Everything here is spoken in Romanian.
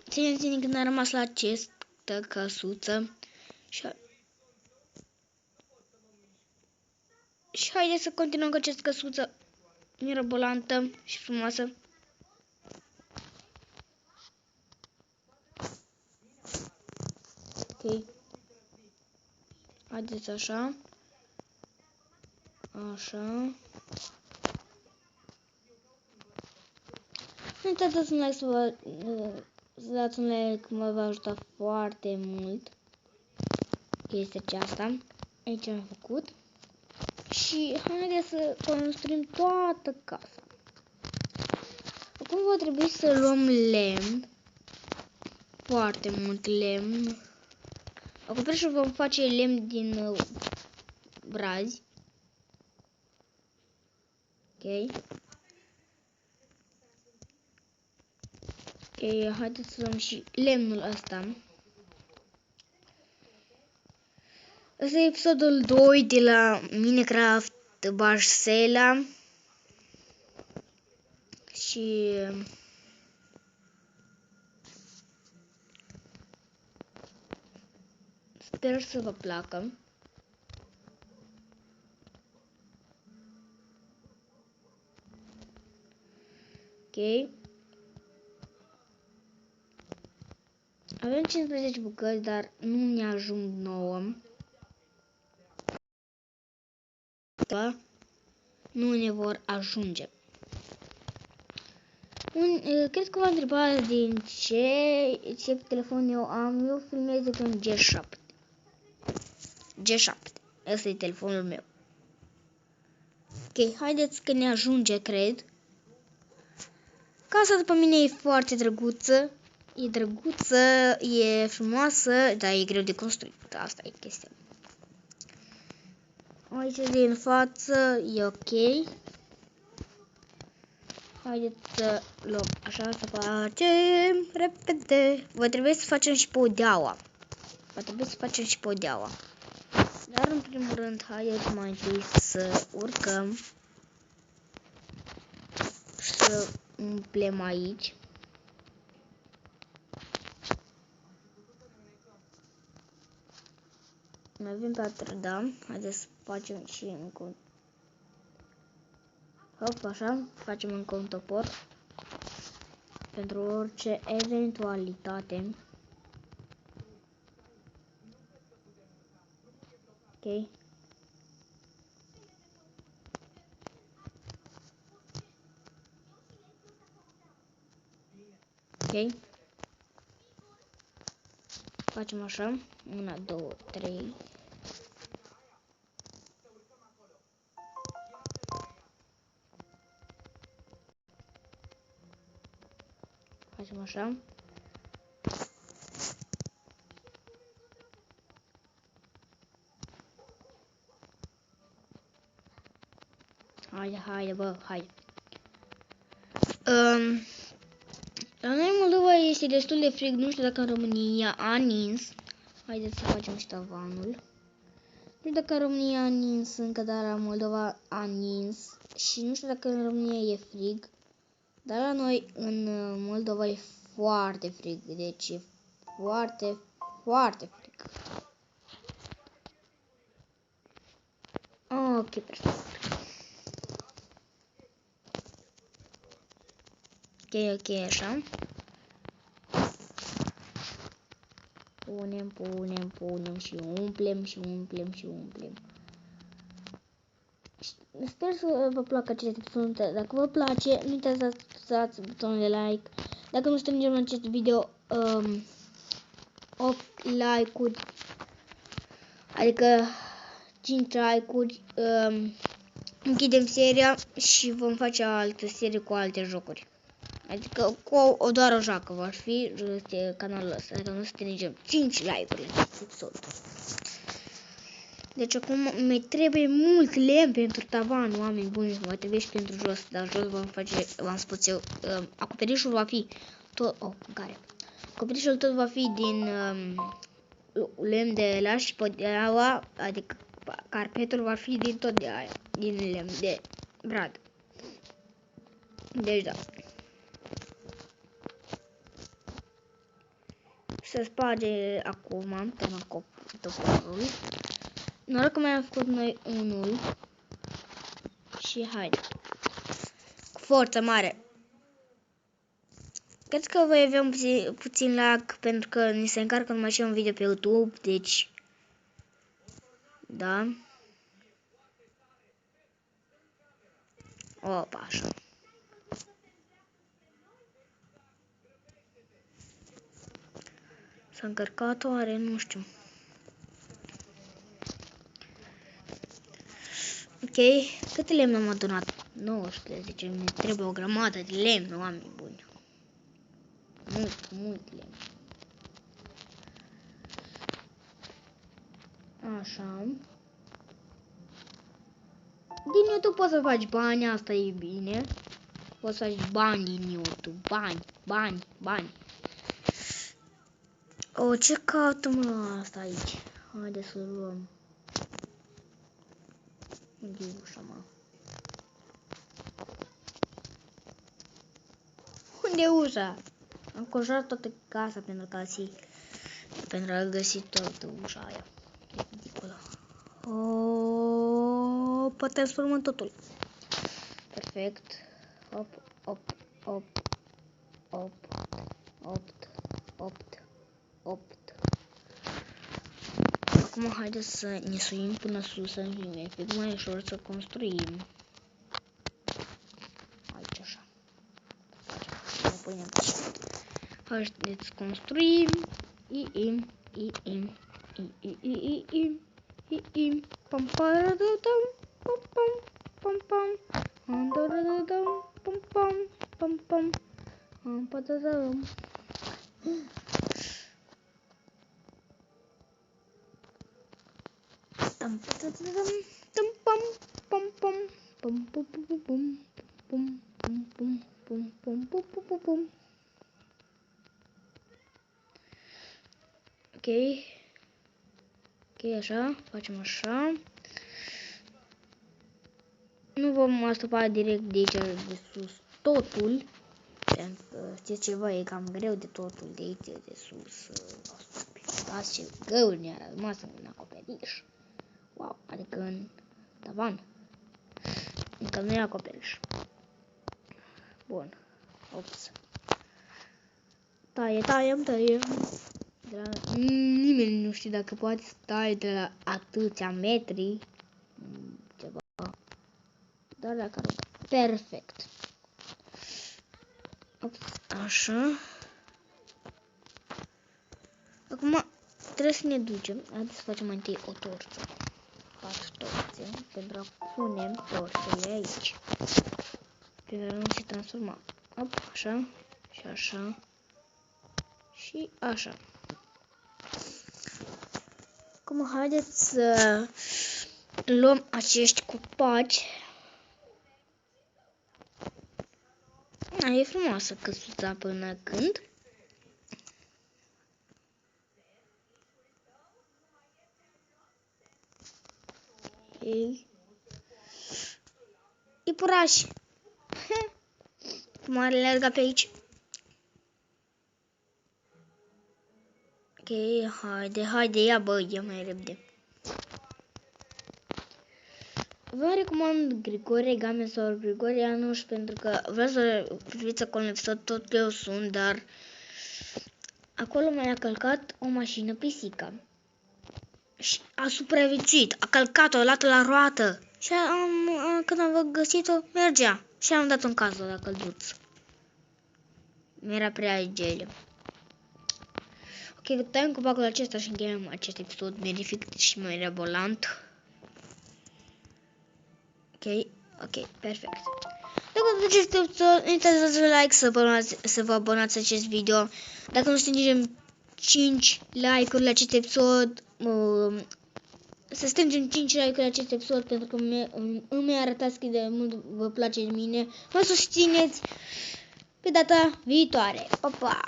Țineți-ne când am rămas la această căsuță. Și haideți să continuăm cu această căsuță mirabolantă și frumoasă. Ok. Haideți așa. Așa. Nu uitați să dați un like, să dați un like, mă va ajuta foarte mult chestia aceasta. Aici am făcut. Și haideți să construim toată casa. Acum va trebui să luăm lemn. Foarte mult lemn. Acoperișul vom face lemn din brazi. Ok. Ok, haideți să luăm și lemnul ăsta. Ăsta e episodul 2 de la Minecraft Barcela. Și sper să vă placă. Ok. Avem 15 bucăți, dar nu ne ajung 9. Da? Nu ne vor ajunge. Cred că v-am întrebat din ce telefon eu am. Eu filmez de pe un G7. G7. Ăsta e telefonul meu. Ok, haideți că ne ajunge, cred. Casa după mine e foarte drăguță. E drăguță, e frumoasă, dar e greu de construit. Asta e chestia. Aici din față e ok. Haideți să luăm așa, să facem repede. Va trebui să facem și podeaua. Dar în primul rând, haideți mai întâi să urcăm și să umplem aici. Mai avem patru, da. Haideți să facem și încă un. Hop, așa, facem încă un topor. Pentru orice eventualitate. Ok. Ok. Facem așa. 1, 2, 3. Facem așa. Haide, bă, haide. La noi în Moldova este destul de frig, nu știu dacă în România a nins. Haideți să facem și tavanul. Nu știu dacă în România a nins încă, dar la Moldova a nins. Și nu știu dacă în România e frig. Dar la noi în Moldova e foarte frig. Deci e foarte, foarte frig. Ok, perfect. Ok, așa. Punem și umplem. Sper să vă placă acest episod. Dacă vă place, nu uitați să dați butonul de like. Dacă nu strângem în acest video 8 like-uri, adică 5 like-uri, închidem seria și vom face altă serie cu alte jocuri. Adică cu doar o joacă va fi canalul ăsta, dacă nu strângem 5 like-uri la episod. Deci acum mi trebuie mult lemn pentru tavan, oameni buni, mă trebuie și pentru jos, dar jos vom face, v-am spus eu, acoperișul va fi tot, acoperișul tot va fi din lemn de la și podeaua, adică carpetul va fi din tot de aia, din lemn de brad. Deci da. Se sparge acum toporul. Noroc că mai am făcut noi unul. Și haide. Cu forță mare. Cred că voi avea puțin lag pentru că ni se încarcă numai și un video pe YouTube, deci da. Opa, așa. S-a încărcat oare? Nu știu. Ok, câte lemn am adunat? 19, mi trebuie o grămadă de lemn, oameni buni. Mult lemn. Așa. Din YouTube poți să faci bani, asta e bine. Poți să faci bani din YouTube, bani. O, ce caută asta aici? Haide să luăm. Unde e ușa, mă? Unde e ușa? Am conjurat toată casa pentru a găsi toată ușa aia. E ridicolă. O, poate transformăm totul. Perfect. Hop. 8. Acum haideți să ne suim până sus, să fim efect mai ușor să construim. Aici așa. Haideți să construim. Pam Ok, așa, facem așa. Nu vom astupa direct de aici de sus totul. Pentru că știți ceva, e cam greu de totul de aici de sus. Dați ce găuri ne-a rămas în acoperiș. Wow, adică în tavan. Încă nu e acoperiș. Bun. Ops. Taiem. Nimeni nu știe dacă poate să taie de la atâția metri. Ceva. Dar dacă nu. Perfect. Ops. Așa. Acum trebuie să ne ducem. Haideți să facem mai întâi o torță. Fac torțe pentru a pune torțele aici. Pentru a nu se transforma. Op, așa. Și așa. Și așa. Acum haideți să luăm acești copaci. E frumoasă căsuța până când. Ei. Iepuraș. Cum are alerga pe aici. Ok, haide, ia mai repede. Vă recomand Grigore Game sau Grigore Anuș pentru că vreau să priviți acolo în episod tot eu sunt, dar acolo mi-a călcat o mașină pisică. Și a supraviețuit, a călcat-o, a luat la roată. Și când am găsit-o, mergea. Și am dat un caz la călduț. Mi-era prea gel. Ok, tăiem copacul acesta și încheiem acest episod. Verific și mai rebolant. Ok, perfect. Dacă vă acest episod, nu uitați să dați like, să vă abonați acest video. Dacă nu strângem 5 like-uri la acest episod, să strângem 5 like-uri la acest episod pentru că îmi arătați cât de mult vă place de mine. Mă susțineți pe data viitoare. Pa, pa!